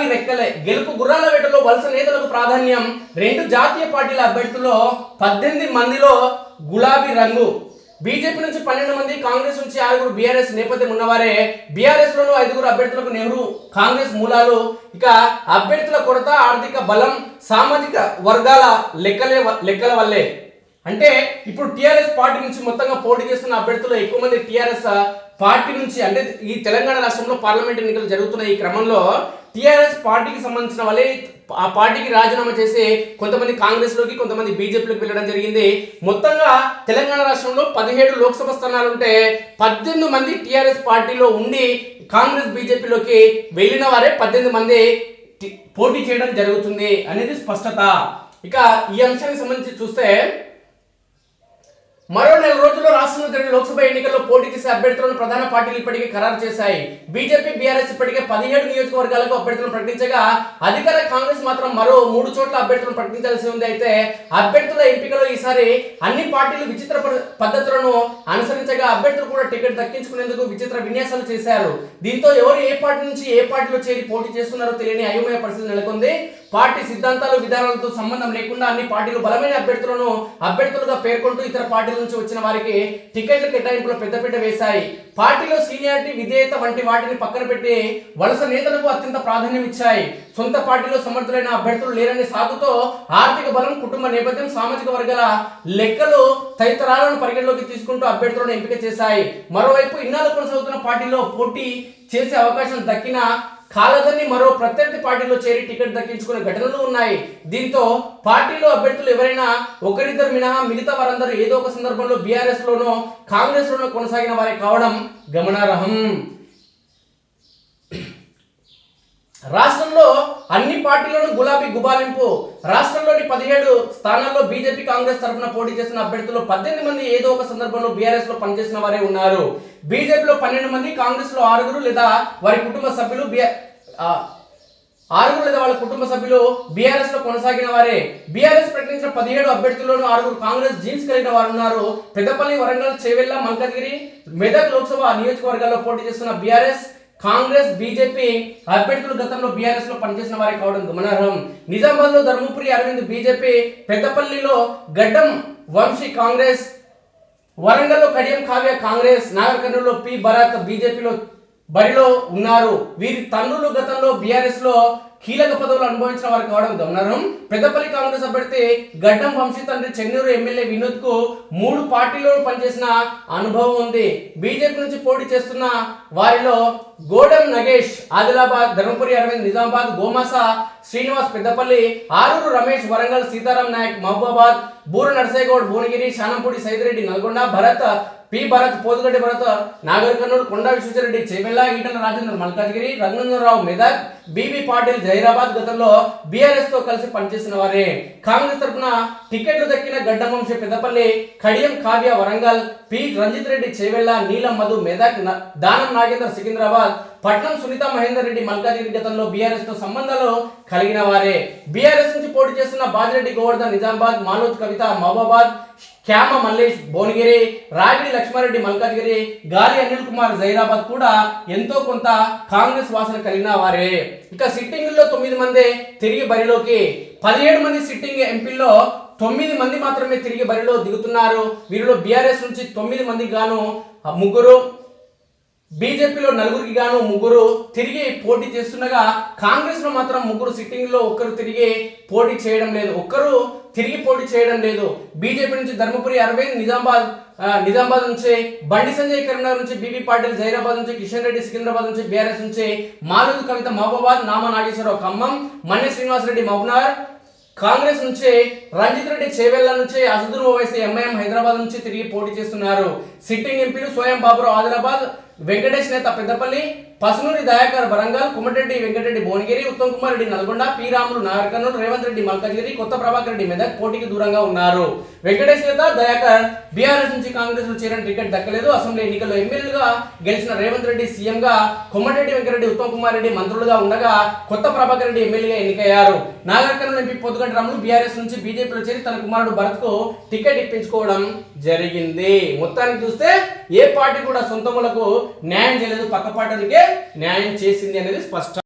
గులాబీ రెక్కలే గెలుపు గుర్రాల వేటలో వలస నేతలకు ప్రాధాన్యం. 2 జాతీయ పార్టీల అభ్యర్థుల్లో 18 మందిలో గులాబీ రంగు. బీజేపీ నుంచి 12 మంది, కాంగ్రెస్ నుంచి 6 బీఆర్ఎస్ నేపథ్యం ఉన్నవారే. బీఆర్ఎస్ లోను 5 అభ్యర్థులకు నెహ్రూ కాంగ్రెస్ మూలాలు. ఇక అభ్యర్థుల కొరత, ఆర్థిక బలం, సామాజిక వర్గాల లెక్కల వల్లే. అంటే ఇప్పుడు టిఆర్ఎస్ పార్టీ నుంచి మొత్తంగా పోటీ చేస్తున్న అభ్యర్థులు ఎక్కువ మంది టిఆర్ఎస్ పార్టీ నుంచి, అంటే ఈ తెలంగాణ రాష్ట్రంలో పార్లమెంట్ ఎన్నికలు జరుగుతున్న ఈ క్రమంలో టిఆర్ఎస్ పార్టీకి సంబంధించిన వాళ్ళే ఆ పార్టీకి రాజీనామా చేసి కొంతమంది కాంగ్రెస్ లోకి, కొంతమంది బీజేపీలోకి వెళ్ళడం జరిగింది. మొత్తంగా తెలంగాణ రాష్ట్రంలో 17 లోక్సభ స్థానాలుంటే 18 మంది టిఆర్ఎస్ పార్టీలో ఉండి కాంగ్రెస్ బీజేపీలోకి వెళ్ళిన వారే 18 మంది పోటీ చేయడం జరుగుతుంది అనేది స్పష్టత. ఇక ఈ అంశానికి సంబంధించి చూస్తే మరో 4 రోజుల్లో రాష్ట్రంలో జరిగిన లోక్సభ ఎన్నికల్లో పోటీ చేసే అభ్యర్థులను ప్రధాన పార్టీలు ఇప్పటికే ఖరారు చేశాయి. బీజేపీ, బీఆర్ఎస్ ఇప్పటికే 17 నియోజకవర్గాలకు అభ్యర్థులను ప్రకటించగా అధికార కాంగ్రెస్ మాత్రం మరో 3 చోట్ల అభ్యర్థులను ప్రకటించాల్సి ఉంది. అయితే అభ్యర్థుల ఎంపికలో ఈసారి అన్ని పార్టీలు విచిత్ర పద్ధతులను అనుసరించగా అభ్యర్థులు కూడా టికెట్ దక్కించుకునేందుకు విచిత్ర విన్యాసాలు చేశారు. దీంతో ఎవరు ఏ పార్టీ నుంచి ఏ పార్టీలో చేరి పోటీ చేస్తున్నారో తెలియని అయోమయ పరిస్థితి నెలకొంది. పార్టీ సిద్ధాంతాలు, విధానాలతో సంబంధం లేకుండా అన్ని పార్టీలు బలమైన అభ్యర్థులుగా పేర్కొంటూ ఇతర పార్టీల నుంచి వచ్చిన వారికి టికెట్ల కేటాయింపులో పెద్దపీట వేశాయి. పార్టీలో సీనియారిటీ, విధేయత వంటి వాటిని పక్కన పెట్టి వలస నేతలకు అత్యంత ప్రాధాన్యం ఇచ్చాయి. సొంత పార్టీలో సమర్థులైన అభ్యర్థులు లేరనే సాగుతో ఆర్థిక బలం, కుటుంబ నేపథ్యం, సామాజిక వర్గాల లెక్కలు తదితరాలను పరిగణలోకి తీసుకుంటూ అభ్యర్థులను ఎంపిక చేశాయి. మరోవైపు ఇన్నాళ్ళు కొనసాగుతున్న పార్టీలో పోటీ చేసే అవకాశం దక్కిన కాలదని మరో ప్రత్యర్థి పార్టీలో చేరి టికెట్ దక్కించుకునే ఘటనలు ఉన్నాయి. దీంతో పార్టీలో అభ్యర్థులు ఎవరైనా ఒకరిద్దరు మినహా మిగతా వారందరూ ఏదో ఒక సందర్భంలో బీఆర్ఎస్ లోనో కాంగ్రెస్ లోనో కొనసాగిన వారే కావడం గమనార్హం. రాష్ట్రంలో అన్ని పార్టీలను గులాబీ గుబాలింపు. రాష్ట్రంలోని 17 స్థానాల్లో బీజేపీ, కాంగ్రెస్ తరఫున పోటీ చేసిన అభ్యర్థులు 18 మంది ఏదో ఒక సందర్భంలో బీఆర్ఎస్ లో పనిచేసిన వారే ఉన్నారు. బీజేపీలో 12 మంది, కాంగ్రెస్ లో 6 లేదా వారి కుటుంబ సభ్యులు, 6 లేదా వాళ్ళ కుటుంబ సభ్యులు బీఆర్ఎస్ లో కొనసాగిన వారే. బీఆర్ఎస్ ప్రకటించిన 17 అభ్యర్థుల్లోనూ 6 కాంగ్రెస్ జీన్స్ కలిగిన వారు ఉన్నారు. పెద్దపల్లి, వరంగల్, చేవెళ్ల, మల్కాజ్గిరి, మెదక్ లోక్సభ నియోజకవర్గాల్లో పోటీ చేస్తున్న బీఆర్ఎస్, కాంగ్రెస్, బీజేపీ అభ్యర్థులు గతంలో బీఆర్ఎస్ లో పనిచేసిన వారే కావడం గమనార్హం. నిజామాబాద్ లో ధర్మపురి అరవింద్ బీజేపీ, పెద్దపల్లిలో గడ్డం వంశీ కాంగ్రెస్, వరంగల్లో కడియం కావ్య కాంగ్రెస్, నాగర్ కర్నూలులో పి భరత్ బీజేపీలో బరిలో ఉన్నారు. వీరి తండ్రులు గతంలో బీఆర్ఎస్ లో కీలక పదవులు అనుభవించిన వారు కావడం గమనార్హం. పెద్దపల్లి కాంగ్రెస్ అభ్యర్థి గడ్డం వంశీ తండ్రి చెన్నూరు ఎమ్మెల్యే వినోద్ కు 3 పార్టీల్లో పనిచేసిన అనుభవం ఉంది. బీజేపీ నుంచి పోటీ చేస్తున్న వారిలో గోడెం నగేష్ ఆదిలాబాద్, ధర్మపురి అరవింద్ నిజామాబాద్, గోమాస శ్రీనివాస్ పెద్దపల్లి, ఆరూరు రమేష్ వరంగల్, సీతారాం నాయక్ మహబూబాబాద్, బూర నర్సేగౌడ్ భువనగిరి, శానంపూడి సైదిరెడ్డి నల్గొండ, పి భరత్ పోతుగడ్డి భరత్ నాగర్ కర్నూలు, కొండా విశ్వేశ్వరరెడ్డి చేవెళ్ల, ఈటల రాజేందర్ మల్కాజ్గిరి, రఘునందనరావు మెదక్, బీబీ పాటిల్ జైరాబాద్ గతంలో బీఆర్ఎస్ తో కలిసి పనిచేసిన వారే. కాంగ్రెస్ తరఫున టికెట్లు దక్కిన గడ్డం వంశీ పెద్దపల్లి, కడియం కావ్య వరంగల్, పి రంజిత్ రెడ్డి చేవెళ్ల, నీలం మధు మెదక్, దానం నాగేందర్ సికింద్రాబాద్, పట్నం సునీత మహేందర్ రెడ్డి మల్కాజ్గిరి గతంలో బీఆర్ఎస్ తో సంబంధాలు కలిగిన వారే. బీఆర్ఎస్ నుంచి పోటీ చేస్తున్న బాజిరెడ్డి గోవర్ధన్ నిజామాబాద్, మాలోత్ కవిత మహబూబాబాద్, క్యామ మల్లేష్ భువనగిరి, రాగిడి లక్ష్మారెడ్డి మల్కాజ్గిరి, గాలి అనిల్ కుమార్ జైరాబాద్ కూడా ఎంతో కొంత కాంగ్రెస్ వాసన కలిగిన వారే. ఇక సిట్టింగుల్లో 9 మంది తిరిగి బరిలోకి. 17 మంది సిట్టింగ్ ఎంపీల్లో 9 మంది మాత్రమే తిరిగి బరిలో దిగుతున్నారు. వీరిలో బీఆర్ఎస్ నుంచి 9 మందికి గాను 3, బీజేపీలో 4కి గాను 3 తిరిగి పోటీ చేస్తుండగా కాంగ్రెస్ లో మాత్రం 3 సిట్టింగ్ లో ఒక్కరు తిరిగి పోటీ చేయడం లేదు. బీజేపీ నుంచి ధర్మపురి అరవింద్ నిజామాబాద్ నుంచి బండి సంజయ్, కరీంనగర్ నుంచి బీబీ పాటిల్, జైరాబాద్ నుంచి కిషన్ రెడ్డి, సికింద్రాబాద్ నుంచి బీఆర్ఎస్ నుంచి మాలోత్ కవిత మహబూబాబాద్, నామా నాగేశ్వరరావు ఖమ్మం, మన్నె శ్రీనివాస్ రెడ్డి మహబూబ్నగర్, కాంగ్రెస్ నుంచి రంజిత్ రెడ్డి చేవెళ్ల నుంచి, అసదుర్ ఓవైసీ ఎంఐఎం హైదరాబాద్ నుంచి తిరిగి పోటీ చేస్తున్నారు. సిట్టింగ్ ఎంపీలు సోయం బాబురావు ఆదిలాబాద్, వెంకటేష్ నేత పెద్దపల్లి, పసునూరి దయాకర్ వరంగల్, కుమ్మటిరెడ్డి వెంకటరెడ్డి భువనగిరి, ఉత్తమ్ కుమార్ రెడ్డి నల్గొండ, పి రాములు నాగర్ కర్నూలు, రేవంత్ రెడ్డి మల్కాజ్గిరి, కొత్త ప్రభాకర్ రెడ్డి మెదక్ పోటీకి దూరంగా ఉన్నారు. వెంకటేష్ నేత దయాకర్ బీఆర్ఎస్ నుంచి కాంగ్రెస్ లో చేరిన టికెట్ దక్కలేదు. అసెంబ్లీ ఎన్నికల్లో ఎమ్మెల్యేలుగా గెలిచిన రేవంత్ రెడ్డి సీఎం గా, కొమ్మటిరెడ్డి వెంకటరెడ్డి, ఉత్తమ్ కుమార్ రెడ్డి మంత్రులుగా ఉండగా కొత్త ప్రభాకర్ రెడ్డి ఎమ్మెల్యేగా ఎన్నికయ్యారు. నాగర్ కర్నూలు ఎంపీ పొద్దుగంటి రాములు బీఆర్ఎస్ నుంచి బీజేపీలో చేరి తన కుమారుడు భరత్ కు టికెట్ ఇప్పించుకోవడం జరిగింది. మొత్తానికి చూస్తే ఏ పార్టీ కూడా సొంతములకు న్యాయం చేయలేదు, పక్క పార్టీలకే న్యాయం చేసింది అనేది స్పష్టం.